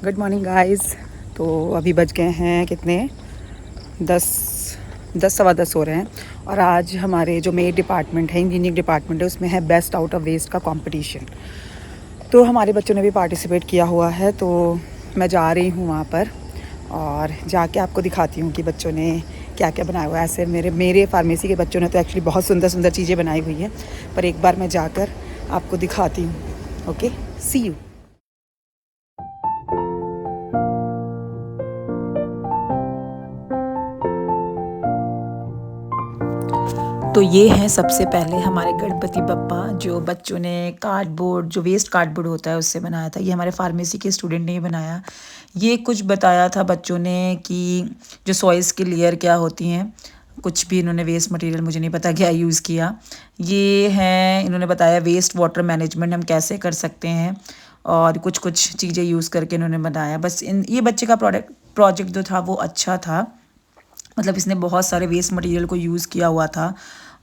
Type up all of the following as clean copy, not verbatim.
Good morning guys. तो अभी बज गए हैं कितने, 10 10 सवा 10 हो रहे हैं। और आज हमारे जो मेड डिपार्टमेंट है, इंजीनियरिंग डिपार्टमेंट है, उसमें है बेस्ट आउट ऑफ वेस्ट का कंपटीशन। तो हमारे बच्चों ने भी पार्टिसिपेट किया हुआ है। तो मैं जा रही हूँ वहाँ पर और जाके आपको दिखाती हूँ कि बच्चों ने क्या क्या बनाया हुआ है। ऐसे मेरे फार्मेसी के बच्चों ने तो एक्चुअली बहुत सुंदर सुंदर चीज़ें बनाई हुई हैं, पर एक बार मैं जाकर आपको दिखाती हूँ। Okay, see you. तो ये हैं सबसे पहले हमारे गणपति बप्पा, जो बच्चों ने कार्डबोर्ड, जो वेस्ट कार्डबोर्ड होता है उससे बनाया था। ये हमारे फार्मेसी के स्टूडेंट ने ही बनाया। ये कुछ बताया था बच्चों ने कि जो सॉइल्स की लेयर क्या होती हैं, कुछ भी इन्होंने वेस्ट मटेरियल, मुझे नहीं पता क्या यूज़ किया। ये हैं, इन्होंने बताया वेस्ट वाटर मैनेजमेंट हम कैसे कर सकते हैं, और कुछ कुछ चीज़ें यूज़ करके इन्होंने बनाया। बस ये बच्चे का प्रोजेक्ट जो था वो अच्छा था। मतलब इसने बहुत सारे वेस्ट मटेरियल को यूज़ किया हुआ था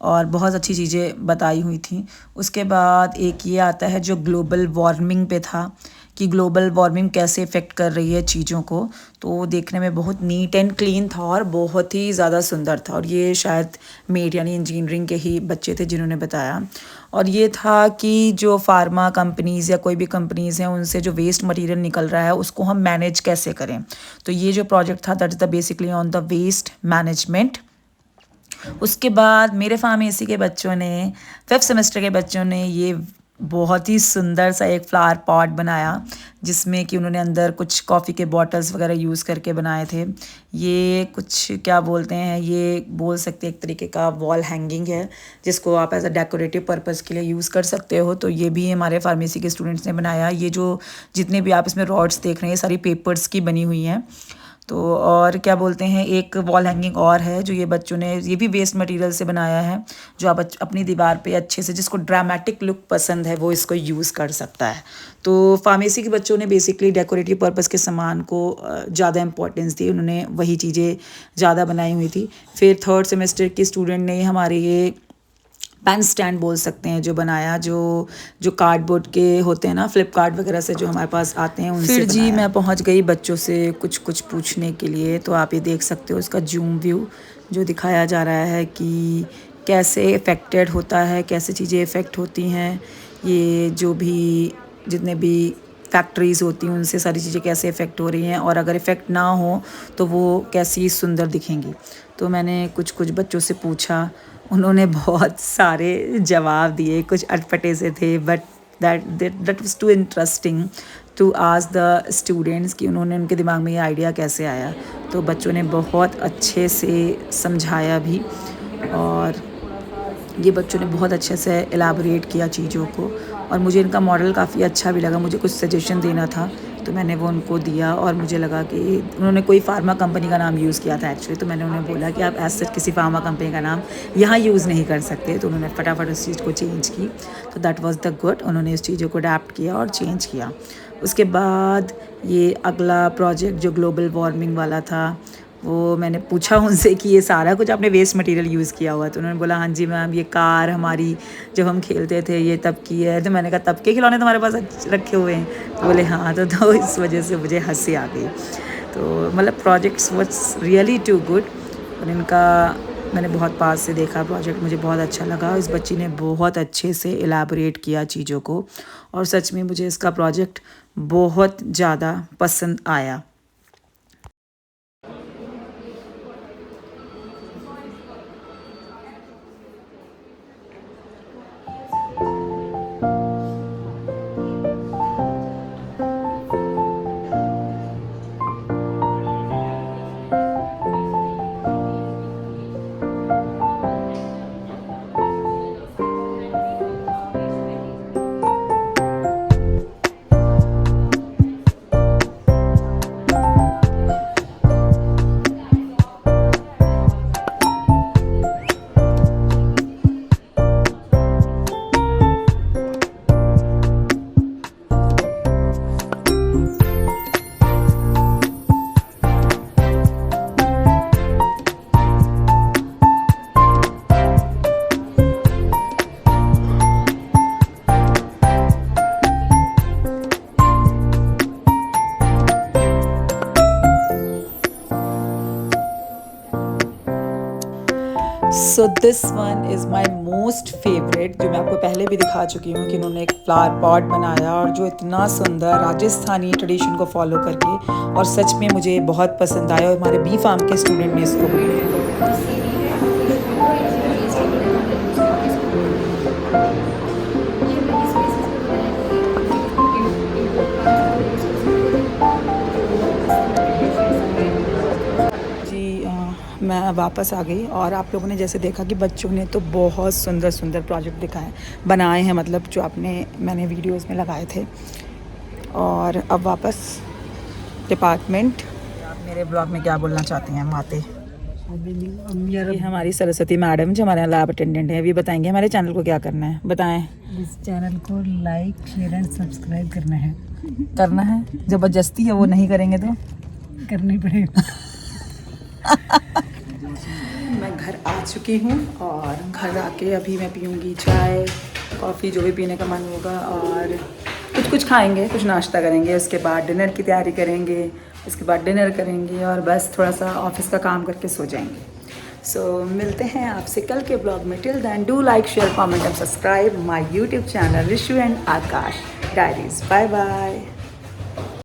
और बहुत अच्छी चीज़ें बताई हुई थी। उसके बाद एक ये आता है जो ग्लोबल वार्मिंग पे था, कि ग्लोबल वार्मिंग कैसे इफ़ेक्ट कर रही है चीज़ों को। तो वो देखने में बहुत नीट एंड क्लीन था और बहुत ही ज़्यादा सुंदर था। और ये शायद मेड यानी इंजीनियरिंग के ही बच्चे थे जिन्होंने बताया। और ये था कि जो फार्मा कंपनीज़ या कोई भी कंपनीज़ हैं, उनसे जो वेस्ट मटेरियल निकल रहा है उसको हम मैनेज कैसे करें। तो ये जो प्रोजेक्ट था that is the basically on the waste management. उसके बाद मेरे फार्मेसी के बच्चों ने, 5th सेमेस्टर के बच्चों ने, ये बहुत ही सुंदर सा एक फ्लावर पॉट बनाया, जिसमें कि उन्होंने अंदर कुछ कॉफ़ी के बॉटल्स वगैरह यूज़ करके बनाए थे। ये कुछ क्या बोलते हैं, ये बोल सकते हैं एक तरीके का वॉल हैंगिंग है, जिसको आप एज अ डेकोरेटिव पर्पज़ के लिए यूज़ कर सकते हो। तो ये भी हमारे फार्मेसी के स्टूडेंट्स ने बनाया। ये जो जितने भी आप इसमें रॉड्स देख रहे हैं, ये सारी पेपर्स की बनी हुई हैं। तो और क्या बोलते हैं, एक वॉल हैंगिंग और है जो ये बच्चों ने, ये भी वेस्ट मटेरियल से बनाया है, जो आप अपनी दीवार पे अच्छे से, जिसको ड्रामेटिक लुक पसंद है वो इसको यूज़ कर सकता है। तो फार्मेसी के बच्चों ने बेसिकली डेकोरेटिव पर्पज़ के सामान को ज़्यादा इंपॉर्टेंस दी, उन्होंने वही चीज़ें ज़्यादा बनाई हुई थी। फिर 3rd सेमेस्टर के स्टूडेंट ने हमारे ये पेन स्टैंड बोल सकते हैं जो बनाया, जो कार्डबोर्ड के होते हैं ना, फ्लिपकार्ट वगैरह से जो हमारे पास आते हैं, उनसे। फिर जी मैं पहुंच गई बच्चों से कुछ कुछ पूछने के लिए। तो आप ये देख सकते हो इसका जूम व्यू जो दिखाया जा रहा है कि कैसे इफ़ेक्टेड होता है, कैसे चीज़ें इफ़ेक्ट होती हैं, ये जो भी जितने भी फैक्ट्रीज़ होती हैं उनसे सारी चीज़ें कैसे इफ़ेक्ट हो रही हैं, और अगर इफ़ेक्ट ना हो तो वो कैसी सुंदर दिखेंगी। तो मैंने कुछ कुछ बच्चों से पूछा, उन्होंने बहुत सारे जवाब दिए, कुछ अटपटे से थे, but that was too interesting to ask the students कि उन्होंने, उनके दिमाग में ये आइडिया कैसे आया। तो बच्चों ने बहुत अच्छे से समझाया भी, और ये बच्चों ने बहुत अच्छे से एलाबोरेट किया चीज़ों को। और मुझे इनका मॉडल काफ़ी अच्छा भी लगा। मुझे कुछ सजेशन देना था तो मैंने वो उनको दिया, और मुझे लगा कि उन्होंने कोई फार्मा कंपनी का नाम यूज़ किया था एक्चुअली। तो मैंने उन्हें बोला कि आप ऐसे किसी फार्मा कंपनी का नाम यहाँ यूज़ नहीं कर सकते। तो उन्होंने फटाफट उस चीज़ को चेंज की। तो दैट वाज द गुड, उन्होंने इस चीज़ों को अडेप्ट किया और चेंज किया। उसके बाद ये अगला प्रोजेक्ट जो ग्लोबल वार्मिंग वाला था, वो मैंने पूछा उनसे कि ये सारा कुछ आपने वेस्ट मटेरियल यूज़ किया हुआ। तो उन्होंने बोला हाँ जी मैम, ये कार हमारी जब हम खेलते थे ये तब की है। तो मैंने कहा तब के खिलौने तुम्हारे पास रखे हुए हैं? तो बोले हाँ। तो इस वजह से मुझे हंसी आ गई। तो मतलब projects was really too good, और इनका मैंने बहुत पास से देखा प्रोजेक्ट, मुझे बहुत अच्छा लगा। इस बच्ची ने बहुत अच्छे से एलाबोरेट किया चीज़ों को, और सच में मुझे इसका प्रोजेक्ट बहुत ज़्यादा पसंद आया। So this one is my most favourite, जो मैं आपको पहले भी दिखा चुकी हूँ कि इन्होंने एक फ्लावर पॉट बनाया और जो इतना सुंदर राजस्थानी ट्रेडिशन को फॉलो करके, और सच में मुझे बहुत पसंद आया और हमारे बी फार्म के स्टूडेंट ने इसको बनाया। मैं वापस आ गई और आप लोगों ने जैसे देखा कि बच्चों ने तो बहुत सुंदर सुंदर प्रोजेक्ट दिखाए बनाए हैं, मतलब जो मैंने वीडियोस में लगाए थे। और अब वापस डिपार्टमेंट। आप मेरे ब्लॉग में क्या बोलना चाहती हैं माते? ये हमारी सरस्वती मैडम जो हमारे यहाँ लैब अटेंडेंट है, अभी बताएंगे हमारे चैनल को क्या करना है। बताएं। इस चैनल को लाइक शेयर एंड सब्सक्राइब करना है। ज़बरदस्ती है, वो नहीं करेंगे तो करनी पड़ेगा। मैं घर आ चुकी हूँ और घर आके अभी मैं पीऊँगी चाय कॉफ़ी, जो भी पीने का मन होगा, और कुछ खाएंगे, कुछ नाश्ता करेंगे, उसके बाद डिनर की तैयारी करेंगे, उसके बाद डिनर करेंगे और बस थोड़ा सा ऑफिस का काम करके सो जाएंगे। सो मिलते हैं आपसे कल के ब्लॉग में। Till then do like share comment and subscribe my YouTube channel Rishu and Aakash diaries. Bye bye.